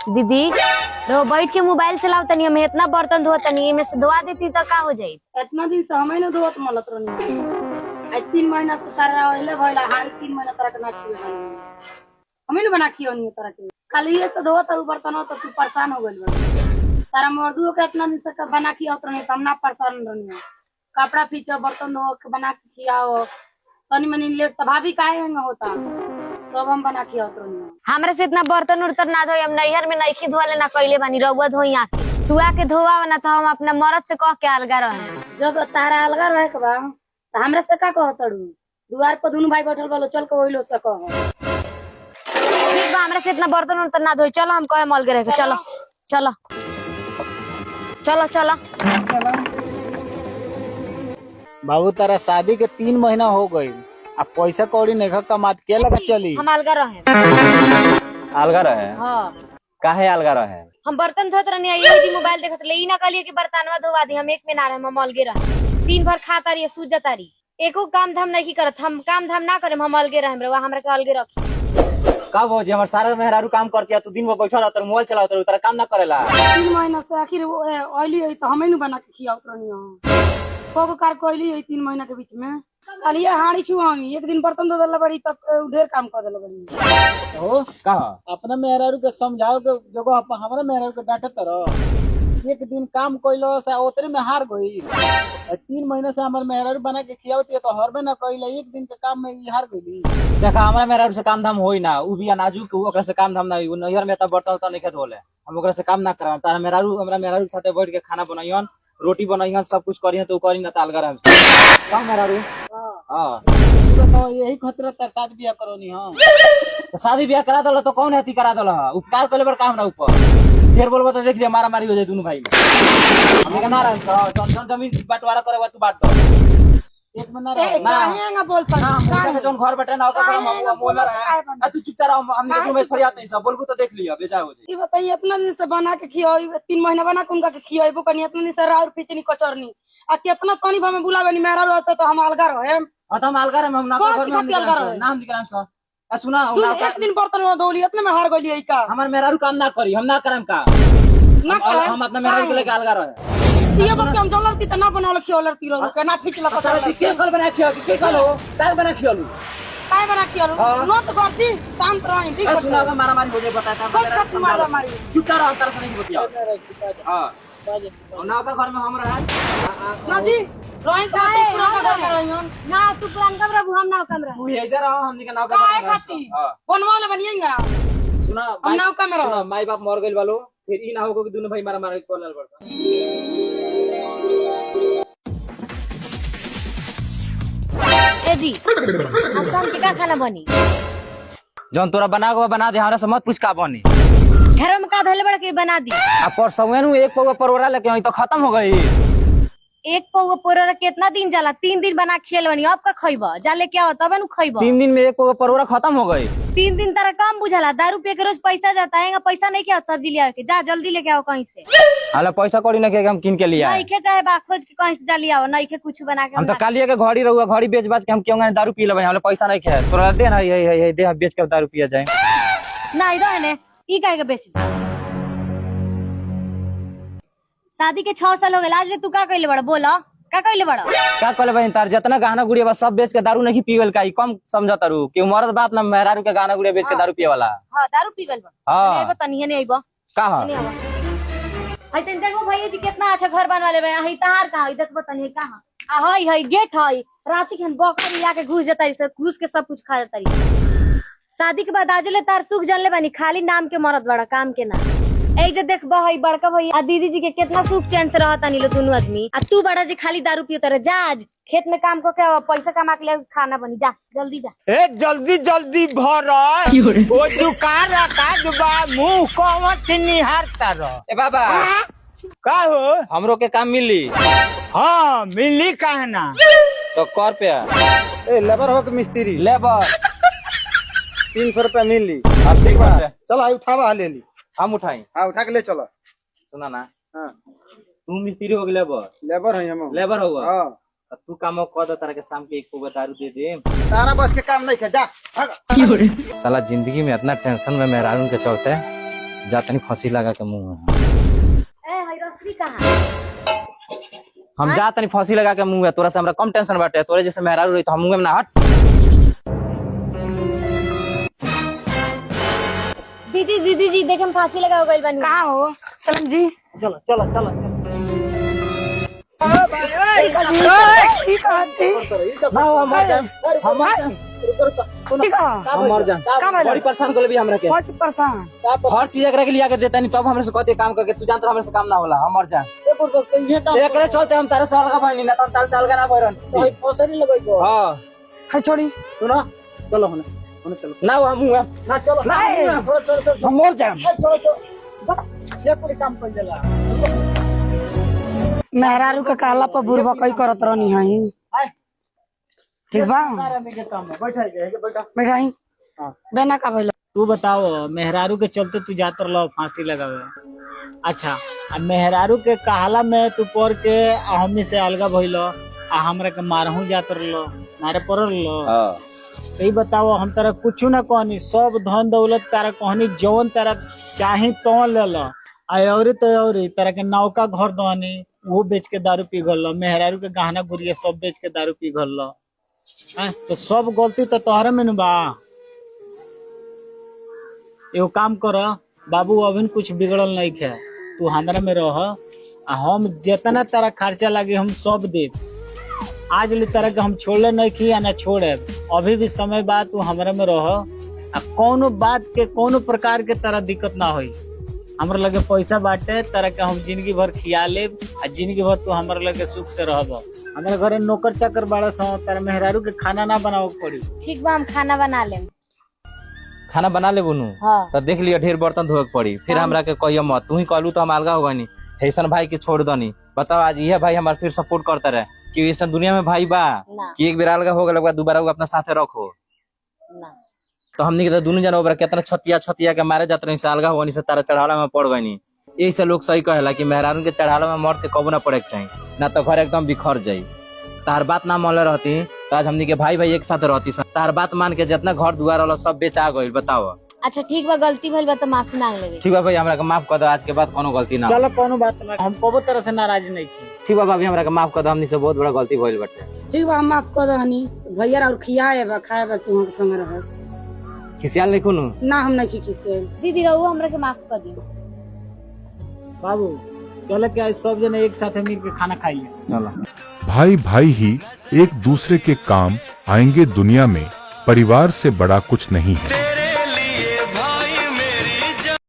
दीदी रो बैठ के मोबाइल चलाओ तनी, हमें इतना बर्तन धोआ तनी, में से धोआ देती तो का हो जाई। इतना दिन से हमें न धोत मलत रहनी। आज 3 महीना से तारा ओइले भइला हाल 3 महीना तरह के ना छुए हमें न बना खियो नहीं तरह के खाली ये से धोत और बर्तन हो तो तू परेशान हो गइल बा। तारा मर्दू के इतना दिन से बना खियावत रहनी त हम ना परेशान रहनी। कपड़ा फीचो बर्तन धो के बना के खियाओ तनी मनी लेट त भाभी काहे हंग होता सब हम बना खियावत रहनी। हमरा से इतना बर्तन उर्तन ना धोई, हम नैहर में नइखी धोले ना कइले बानी, रउआ धोई आके तू आके धोवा ना तो हम अपना मरद से कह के अलगा रहे। जब तारा अलगा रहे के बा त हमरा से का कहतड़ू दुआर पर दुनु भाई बैठल बालो चल के ओइलो से कह ठीक बा, हमरा से इतना बर्तन उर्तन ना धोई, चलो हम कहे मल के रह के चलो चलो चलो चलो। बाबू तारा शादी के 3 महीना हो गई, अब पैसा कौड़ी नहीं कमात के लगा चली। हम अलगा रहे। अलगा रहे? हाँ। काहे अलगा रहे? हम बर्तन धोत रहनी, ये जी मोबाइल देखत ले, ई ना कहलिए कि बर्तनवा धोवा दी, हम एक में ना रहे, हम अलगे रहे। दिन भर खाता रही सूझ जाता रही, एको काम धाम नहीं करत, हम काम धाम ना करे, हम अलगे रहे, हमरा के अलगे रखी। कब हो जे हमर सारा मेहरारू काम करती है, तू दिन भर बैठल रहत मोबाइल चलावत रह, तेरा काम ना करेला। 3 महीना से आखिर ऑयली है तो हमें न बना के खियावत रहनी। कब कार कोइली है 3 महीना के बीच में खाली हाड़ी छुआंगी एक दिन बर्तन धो देला बड़ी तब ढेर काम कर देला बड़ी। हो कहा अपना मेहरारू के समझाओ के जगह हमारा मेहरारू के डांटे तरह एक दिन काम कोइलो से ओतरे में हार गई। 3 महीने से हमारे मेहरारू बना के खियावती है तो हर में ना कइले, एक दिन के काम में ही हार गई। देखा हमरा मेहरारू से काम धाम होई ना, उ भी अनाजू के ओकरा से काम धाम ना होई, नैहर में त बर्तन उर्तन नहीं धोले, हम ओकरा से काम ना कराम। तारा मेहरारू हमरा मेहरारू के साथे बैठ के खाना बनाइयन, रोटी बनाइयन, सब कुछ करियन तो करी ना ताल गरम का मेहरारू। हां बताओ यही खतरा तर शादी ब्याह करोनी। हां तो शादी ब्याह करा दल तो कौन हेती करा दल, उपकार कइले बड़ काम ना ऊपर फिर बोलबो तो देख लिया मारा मारी हो जाए दोनों भाई में। हम के ना रहन तो जमीन बंटवारा करे बा तू बांट दो एक में ना काहेंगा बोलता ना जोन घर बैठे ना ओकर हम मोला रहा तू चुपचाप रह, हम के तुम्हें फरियाद नहीं सब बोलबो तो देख लिया बेचा हो जाए। ई बताइए इतना दिन से बना के खियाई 3 महीना बना के उनका के खियाइबो कनी इतना दिन से राउर पिचनी कचरनी आ कितना पानी भा में बुलावेनी मेहरा रहता तो हम अलगा रहे। हां तो हम अलगा रहे, हम ना घर में नाम दिकराम सा आ सुना एक दिन बर्तन धोली इतना में हार गइली का हमर मेहरारू काम ना करी, हम ना करम का ना करे हम अपना मेहरारू के लेके अलगा रहे। ये बात के हम जलर की तना बनावल खियोलर की रहो के ना खिचला कचर के कल बना खियो के कल हो तार बना खियोलू काय बना खियोलू नो तो करती काम करवाई ठीक है। सुना मारा मारी हो जाए बताता कुछ कुछ मारा मारी चुपचाप रह, तार से नहीं बतिया। हां ना का घर में हम रहा ना जी रोइन का पूरा घर में रहियन ना तू पुरान कमरा हम ना कमरा तू हे जरा हमनी के नाव का काय खाती बनवा ले बनिएगा सुना हम नाव का में सुना माई बाप मर गइल वालो फिर ई ना होगो कि दोनों भाई मारा मारा कोलल पड़ता। ए जी अब काम के का खाना बनी? जौन तोरा बना दे, हमरा से मत पूछ का बनी। घर में का धले बड़ा के बना दी। आ पर सवेनु एक पौवा परवरा लेके आई तो खत्म हो गई। एक पौवा पोरा कितना दिन जाला? 3 दिन बना खेल बनी, अब का खइबा जा लेके आओ तबे नु खइबा। 3 दिन में एक पौवा परवरा खत्म हो गई। 3 दिन तारा कम बुझाला, दारू पे के रोज पैसा जाता है, पैसा नहीं क्या सब्जी ले के जा जल्दी लेके आओ कहीं से। हाले पैसा कौड़ी ना के हम किन के लिया नहीं के चाहे बा खोज के कहीं से जा लिया नहीं के कुछ बना के हम तो कालिया के घड़ी रहुआ घड़ी बेच बाच के हम क्यों दारू पी लेबे, हमले पैसा नहीं खे तोरा दे ना ये दे बेच के दारू पिया जाए। नहीं दो ने ई काहे के बेच। शादी के 6 साल हो गए, आज ले तू का कइले बड़ा बोला का कइले बड़ा? का कहले बहन तार जितना गहना गुड़िया बा सब बेच के दारू नहीं पीवल का कम समझत रू कि मर्द बाप ना मेहरारू के गहना गुड़िया बेच के दारू पिए वाला। हां दारू पी गइल बा। हां एबो तनिए नहीं आइबो का हां हई तन देखो भैया जी कितना अच्छा घर बनवा लेबे। हई तहार का हई देखबो तनिए कहां आ हई गेट हई रांची के बकरी लाके घुस जाता है, घुस के सब कुछ खा जाता है। शादी के बाद आजले तार सुख जानले बानी, खाली नाम के मरद बड़ा काम के ना। ए जे देख बहई बड़का भैया दीदी जी के कितना सुख चैन से रहता नी लो दोनों आदमी, आ तू बड़ा जी खाली दारू पियो तारे। जा आज खेत में काम को के पैसा कमा के ले खाना बनी, जा जल्दी जा। ए जल्दी जल्दी भर ओ दुकान रखा दुबा मुंह कोवच निहारता रह। ए बाबा का हो हमरो के काम मिली? हां मिली कहना तो कर पे ए लेबर हो के मिस्त्री लेबर 300 रुपया मिली। अब ठीक बा चलो आई उठावा ले ली। हम उठाई। हां उठा के ले चलो। सुना ना हां तू मिस्त्री हो गेले लेबर है हम लेबर होगा। हां तू काम कर दे, तारा के शाम के एक पौवा दारू दे दे। सारा बस के काम नहीं खे जा भाग। साला जिंदगी में इतना टेंशन में मेहरारून के चलते जातनी फांसी लगा के मुंह में ए हई रस्सी कहाँ? हम जातनी फांसी लगा के मुंह में तोरा से हमरा कम टेंशन बाटे तोरे जैसे मेहरारू रही तो हम मुंह में ना हट। दीदी जी देखे हम फांसी लगा गइल बानी। कहाँ हो? चलन जी। चलो चलो चलो हम मर जाए बड़ी परेशान कर ले हमरा के परेशान हर चीज एकरा के लिया के देता नहीं तब हमरे से कहते काम करके तू जानत हमरे से काम ना होला हम मर जाए ये काम एकरे चलते हम तारे साल का बनी ना हम तारे साल का ना भरन तो हई फसरी लगई को। हां है छोड़ी सुनो चलो होने होने चलो ना हम मुंह ना चलो ना हम मर जाए चलो चलो ये पूरी काम कर देला। मेहरारू के कहला पर बुरबा कई करत रहनी है। ठीक बा के काम में बैठा गए बेटा बैठाई हां बेना का भइल। तू बताओ मेहरारू के चलते तू जात रह फांसी लगावे। अच्छा अब मेहरारू के कहला में तू पढ़ के हमनी से अलगा भइलो आ हमरा के मारहू जात रहलो मारे पड़ल लो। हां तो बताओ हम तारा कुछ ना कहनी सब धन दौलत तारा कहनी जौन तारा चाहे तो ले लो और तारा के नौका घर दहनी वो बेच के दारू पी गल मेहरारू के गहना गुड़िया सब बेच के दारू पी गल तो सब गलती तो तोहरे में न बा। एगो काम कर बाबू अभी कुछ बिगड़ल नहीं है तू हमरा में रह आ हम जितना तारा खर्चा लगे हम सब दे आज ले तरह के हम छोड़ले नहीं की या ना छोड़े अभी भी समय बाद तू हमरा में रह आ कोनो बात के कोनो प्रकार के तरह दिक्कत ना होई हमरा लगे पैसा बाटे तरह के हम जिंदगी भर खिया ले आ जिंदगी भर तू हमरा लगे सुख से रहब। हमरा घरे नौकर चाकर बाड़ा सो तारा मेहरारू के खाना ना बनावे पड़ी। ठीक बा हम खाना बना लेम। खाना बना ले बुनू हाँ। तो देख लिया ढेर बर्तन धोए के पड़ी फिर हमरा के कहियो मत तू ही कहलू तो हम अलगा हो गनी ऐसन भाई के छोड़ दनी। बताओ आज यह भाई हमारे फिर सपोर्ट करता रहे कि ऐसा दुनिया में भाई बा ना। कि एक बेर अलगा हो गया दोबारा अपना साथे रखो ना। तो हमने के दोनों जना ओबरा कितना छतिया के मारे जात रही से अलगा होनी से तारा चढ़ाला में पड़ गई यही से लोग सही कहेला कि मेहरारू के चढ़ाला में मर्द के कबू ना पड़े के चाहिए ना तो घर एकदम बिखर जाये। तार बात ना मान रहती तो आज हमने के भाई एक साथ रहती तार बात मान के जितना घर दुआर वाला सब बेचा गई। बताओ अच्छा ठीक बा गलती भइल बा तो माफी मांग लेबे। ठीक बा भाई हमरा के माफ कर दो आज के बाद कोनो गलती ना। चलो कोनो बात ना हम कोनो तरह से नाराज नहीं की। ठीक बा भाभी हमरा के माफ कर दो हमनी से बहुत बड़ा गलती भइल बाटे। ठीक बा हम माफ कर दहनी भैया और खियाए बा खाए बा तू हम संग रह खिसियाल नहीं खुनू ना हम नहीं किसी दीदी रहू हमरा के माफ कर दी। बाबू चलो क्या सब जने एक साथ मिल के खाना खाइए। चलो भाई भाई ही एक दूसरे के काम आएंगे दुनिया में परिवार से बड़ा कुछ नहीं है।